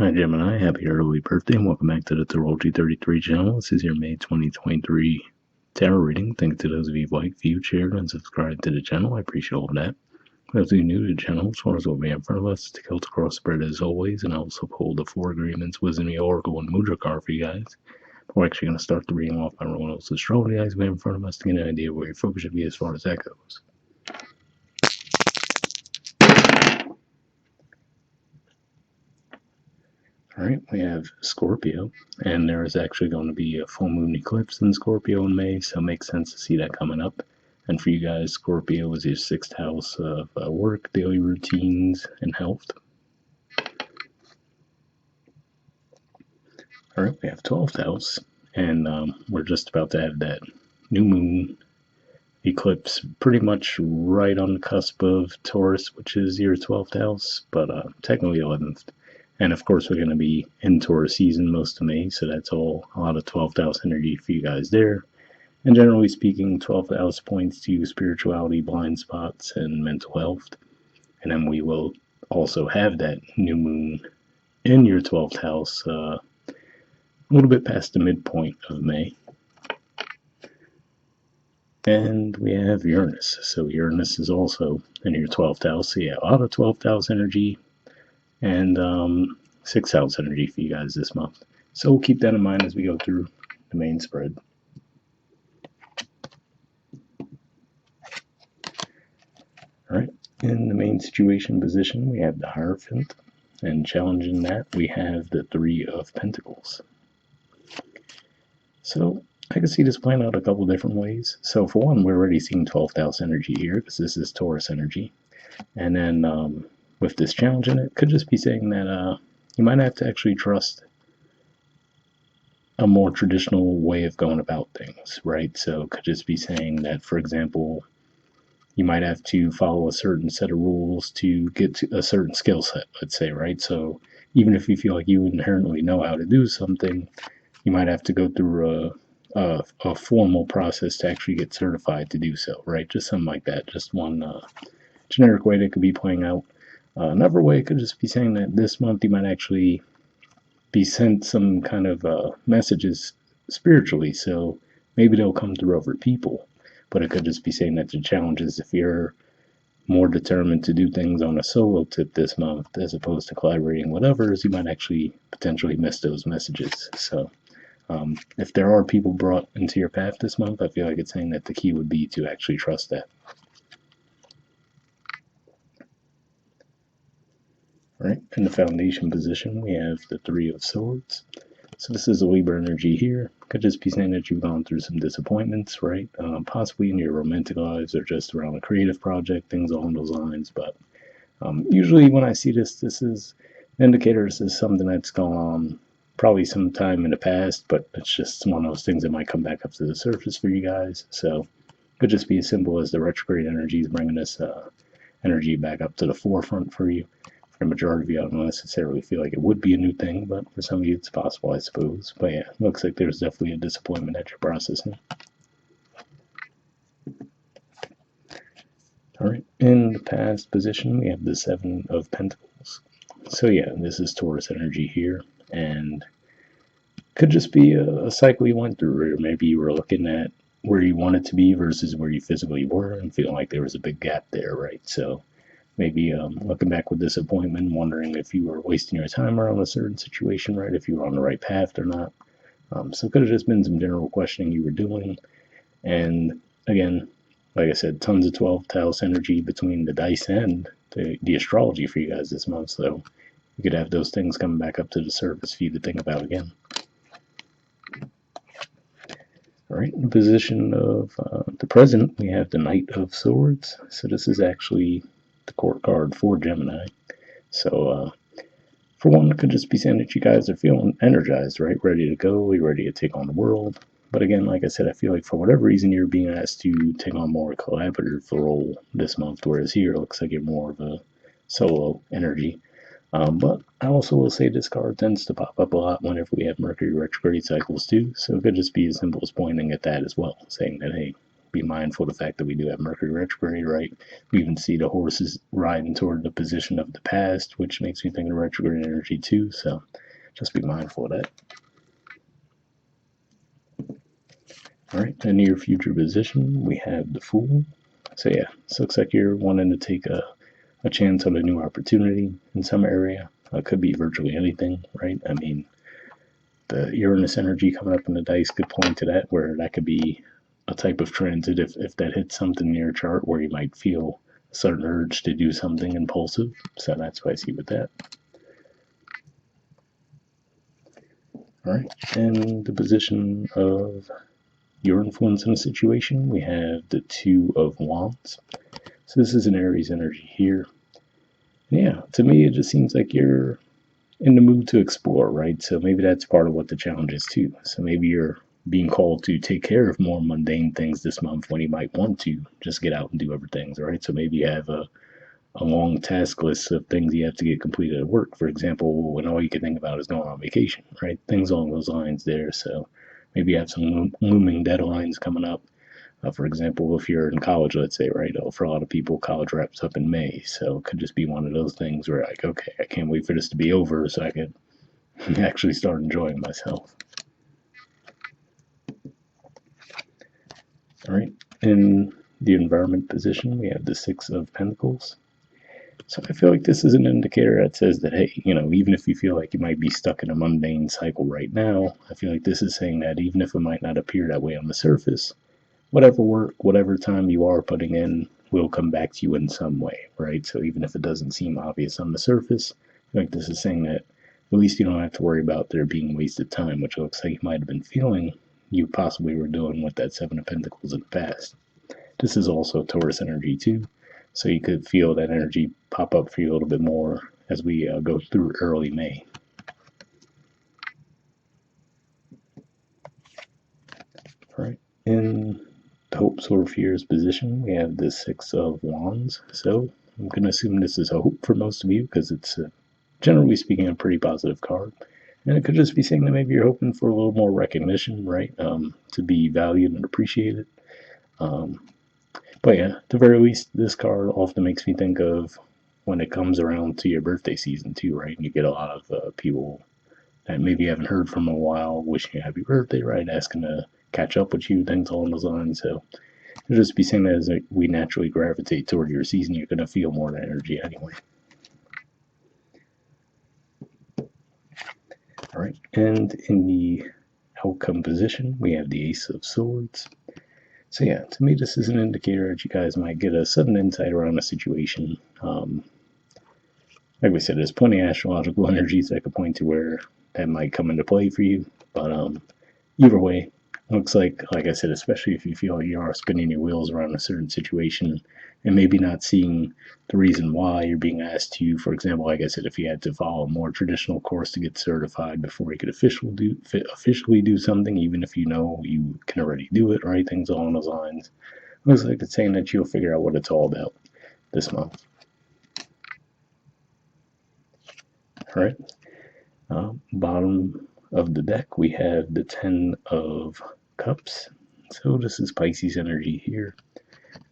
Hi Gemini, happy early birthday and welcome back to the Astrology 33 channel. This is your May 2023 tarot reading. Thanks to those of you who liked, viewed, shared, and subscribed to the channel. I appreciate all of that. For those of you new to the channel, as far as what we have in front of us, the Celtic cross spread as always, and I also pulled the 4 agreements, wisdom, the oracle, and Mudra card for you guys. We're actually going to start the reading off by rolling those astrology eyes we have in front of us to get an idea where your focus should be as far as that goes. Alright, we have Scorpio, and there is actually going to be a full moon eclipse in Scorpio in May, so it makes sense to see that coming up. And for you guys, Scorpio is your 6th house of work, daily routines, and health. Alright, we have 12th house, and we're just about to have that new moon eclipse pretty much right on the cusp of Taurus, which is your 12th house, but technically 11th. And of course, we're going to be in Taurus season most of May, so that's all a lot of 12th house energy for you guys there. And generally speaking, 12th house points to spirituality, blind spots, and mental health. And then we will also have that new moon in your 12th house a little bit past the midpoint of May. And we have Uranus. So Uranus is also in your 12th house. So yeah, a lot of 12th house energy and 6th house energy for you guys this month. So we'll keep that in mind as we go through the main spread. Alright, in the main situation position, we have the Hierophant, and challenging that, we have the 3 of Pentacles. So I can see this playing out a couple different ways. So for one, we're already seeing 12th house energy here, because this is Taurus energy. And then with this challenge in it, could just be saying that you might have to actually trust a more traditional way of going about things, right? So it could just be saying that, for example, you might have to follow a certain set of rules to get to a certain skill set, let's say, right? So even if you feel like you inherently know how to do something, you might have to go through a formal process to actually get certified to do so, right? Just something like that. Just one generic way that could be playing out. Another way could just be saying that this month you might actually be sent some kind of messages spiritually, so maybe they'll come through other people. But it could just be saying that the challenge is if you're more determined to do things on a solo tip this month as opposed to collaborating with others, you might actually potentially miss those messages. So if there are people brought into your path this month, I feel like it's saying that the key would be to actually trust that. Right, in the foundation position, we have the 3 of Swords. So this is a Libra energy here. Could just be saying that you've gone through some disappointments, right? Possibly in your romantic lives or just around a creative project, things along those lines. But usually when I see this, this is an indicator this is something that's gone on probably some time in the past, but it's just one of those things that might come back up to the surface for you guys. So it could just be as simple as the retrograde energy is bringing this energy back up to the forefront for you. For the majority of you, I don't necessarily feel like it would be a new thing, but for some of you it's possible, I suppose. But yeah, looks like there's definitely a disappointment that you're processing. Alright, in the past position, we have the 7 of Pentacles. So yeah, this is Taurus energy here, and could just be a cycle you went through, or maybe you were looking at where you wanted to be versus where you physically were and feeling like there was a big gap there, right? So maybe looking back with disappointment, wondering if you were wasting your time around a certain situation, right? If you were on the right path or not. So it could have just been some general questioning you were doing. And again, like I said, tons of 12th house energy between the dice and the astrology for you guys this month. So you could have those things coming back up to the surface for you to think about again. All right, in the position of the present, we have the Knight of Swords. So this is actually the court card for Gemini. So for one, it could just be saying that you guys are feeling energized, right? Ready to go, you're ready to take on the world. But again, like I said, I feel like for whatever reason you're being asked to take on more collaborative role this month, whereas here it looks like you're more of a solo energy. But I also will say this card tends to pop up a lot whenever we have Mercury retrograde cycles too, so it could just be as simple as pointing at that as well, saying that, hey, be mindful of the fact that we do have Mercury retrograde, right? We even see the horses riding toward the position of the past, which makes me think of retrograde energy too. So just be mindful of that. All right, the near future position, we have the Fool. So yeah, so looks like you're wanting to take a chance on a new opportunity in some area. It could be virtually anything, right? I mean, the Uranus energy coming up in the dice could point to that, where that could be a type of transit if that hits something near your chart where you might feel a sudden urge to do something impulsive. So that's what I see with that. All right, and the position of your influence in a situation, we have the Two of Wands. So this is an Aries energy here. And yeah, to me, it just seems like you're in the mood to explore, right? So maybe that's part of what the challenge is too. So maybe you're being called to take care of more mundane things this month when you might want to just get out and do other things, right? So maybe you have a long task list of things you have to get completed at work, for example, when all you can think about is going on vacation, right? Things along those lines there. So maybe you have some looming deadlines coming up. For example, if you're in college, let's say, right, for a lot of people, college wraps up in May. So it could just be one of those things where, like, okay, I can't wait for this to be over so I could actually start enjoying myself. All right, in the environment position, we have the Six of Pentacles. So I feel like this is an indicator that says that, hey, even if you feel like you might be stuck in a mundane cycle right now, I feel like this is saying that even if it might not appear that way on the surface, whatever work, whatever time you are putting in will come back to you in some way, right? So even if it doesn't seem obvious on the surface, like this is saying that at least you don't have to worry about there being wasted time, which looks like you might have been feeling you possibly were doing with that Seven of Pentacles in the past. This is also Taurus energy too, so you could feel that energy pop up for you a little bit more as we go through early May. All right, in hopes or fears position, we have the Six of Wands. So I'm going to assume this is a hope for most of you because it's, generally speaking, a pretty positive card. And it could just be saying that maybe you're hoping for a little more recognition, right? To be valued and appreciated. But yeah, at the very least, this card often makes me think of when it comes around to your birthday season too, right? And you get a lot of people that maybe you haven't heard from in a while, wishing you happy birthday, right? Asking to catch up with you, things along those lines. So it'll just be saying that as we naturally gravitate toward your season, you're going to feel more of that energy anyway. All right, and in the outcome position, we have the Ace of Swords. So yeah, to me, this is an indicator that you guys might get a sudden insight around a situation. Like we said, there's plenty of astrological energies that could point to where that might come into play for you. But either way, looks like I said, especially if you feel like you are spinning your wheels around a certain situation and maybe not seeing the reason why you're being asked to, for example, like I said, if you had to follow a more traditional course to get certified before you could officially do something, even if you know you can already do it, right? Things along those lines. Looks like it's saying that you'll figure out what it's all about this month. All right. Bottom of the deck, we have the Ten of Cups. So this is Pisces energy here.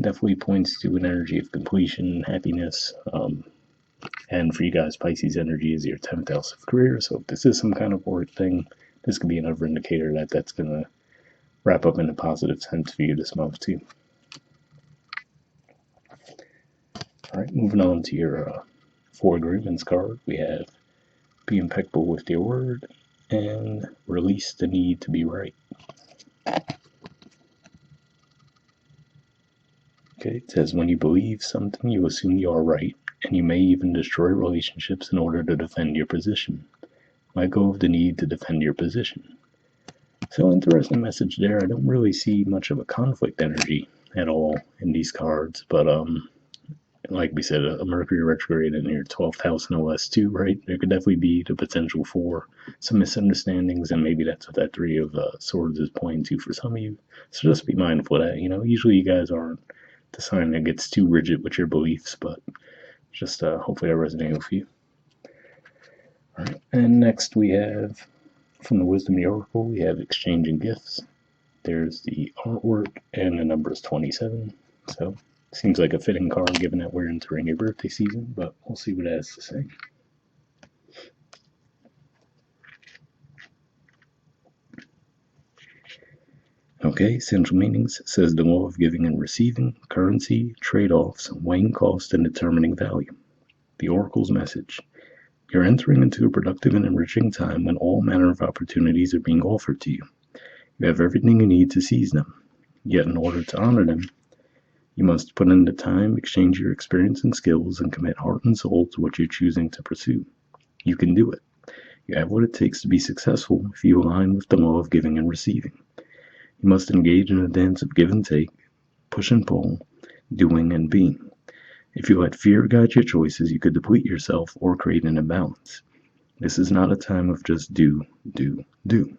Definitely points to an energy of completion, happiness. And for you guys, Pisces energy is your 10th house of career. So if this is some kind of work thing, this could be another indicator that that's going to wrap up in a positive sense for you this month too. All right, moving on to your 4 agreements card. We have be impeccable with your word and release the need to be right. Okay, it says when you believe something, you assume you are right, and you may even destroy relationships in order to defend your position. Let go of the need to defend your position. So interesting message there. I don't really see much of a conflict energy at all in these cards, but like we said, a Mercury retrograde in your 12th house no less too, right? There could definitely be the potential for some misunderstandings, and maybe that's what that Three of Swords is pointing to for some of you. So just be mindful of that. Usually you guys aren't the sign that gets too rigid with your beliefs, but just hopefully that resonates with you. All right, and next we have from the Wisdom of the Oracle, we have exchanging gifts. There's the artwork, and the number is 27. So, seems like a fitting card given that we're entering your birthday season, but we'll see what it has to say. Okay, central meanings says the law of giving and receiving, currency, trade-offs, weighing cost, and determining value. The oracle's message: you're entering into a productive and enriching time when all manner of opportunities are being offered to you. You have everything you need to seize them. Yet in order to honor them, you must put in the time, exchange your experience and skills, and commit heart and soul to what you're choosing to pursue. You can do it. You have what it takes to be successful if you align with the law of giving and receiving. You must engage in a dance of give and take, push and pull, doing and being. If you let fear guide your choices, you could deplete yourself or create an imbalance. This is not a time of just do, do, do.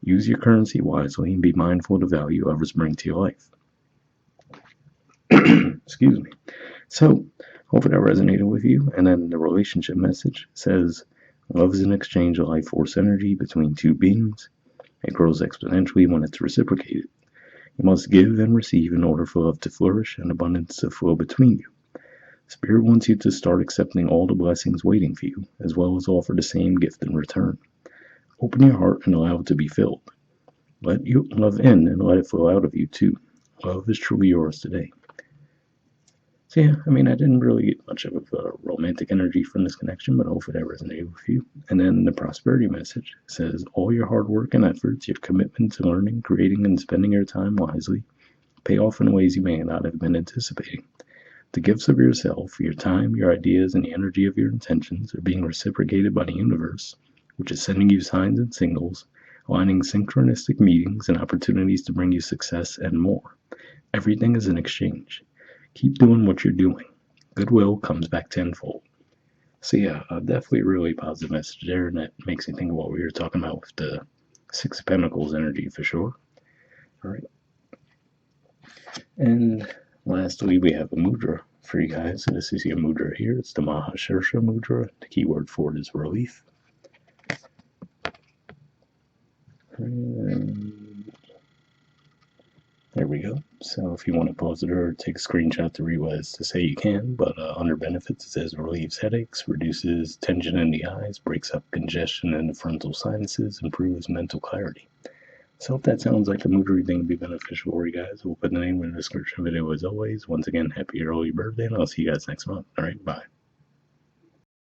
Use your currency wisely and be mindful of the value others bring to your life. Excuse me. So, hopefully that resonated with you. And then the relationship message says, love is an exchange of life force energy between two beings. It grows exponentially when it's reciprocated. You must give and receive in order for love to flourish and abundance to flow between you. Spirit wants you to start accepting all the blessings waiting for you, as well as offer the same gift in return. Open your heart and allow it to be filled. Let you love in and let it flow out of you too. Love is truly yours today. So yeah, I didn't really get much of a romantic energy from this connection, but hopefully that resonated with you. And then the prosperity message says, all your hard work and efforts, your commitment to learning, creating, and spending your time wisely, pay off in ways you may not have been anticipating. The gifts of yourself, your time, your ideas, and the energy of your intentions are being reciprocated by the universe, which is sending you signs and signals, aligning synchronistic meetings and opportunities to bring you success and more. Everything is an exchange. Keep doing what you're doing. Goodwill comes back tenfold. So yeah, definitely really positive message there, and that makes me think of what we were talking about with the Six of Pentacles energy for sure. All right. And lastly, we have a mudra for you guys. So this is your mudra here. It's the Mahashirsha mudra. The keyword for it is relief. And there we go. So if you want to pause it or take a screenshot to read what it's to say, you can. But under benefits, it says relieves headaches, reduces tension in the eyes, breaks up congestion in the frontal sinuses, improves mental clarity. So if that sounds like a mudra reading would be beneficial for you guys, we'll put the name in the description video as always. Once again, happy early birthday, and I'll see you guys next month. All right, bye.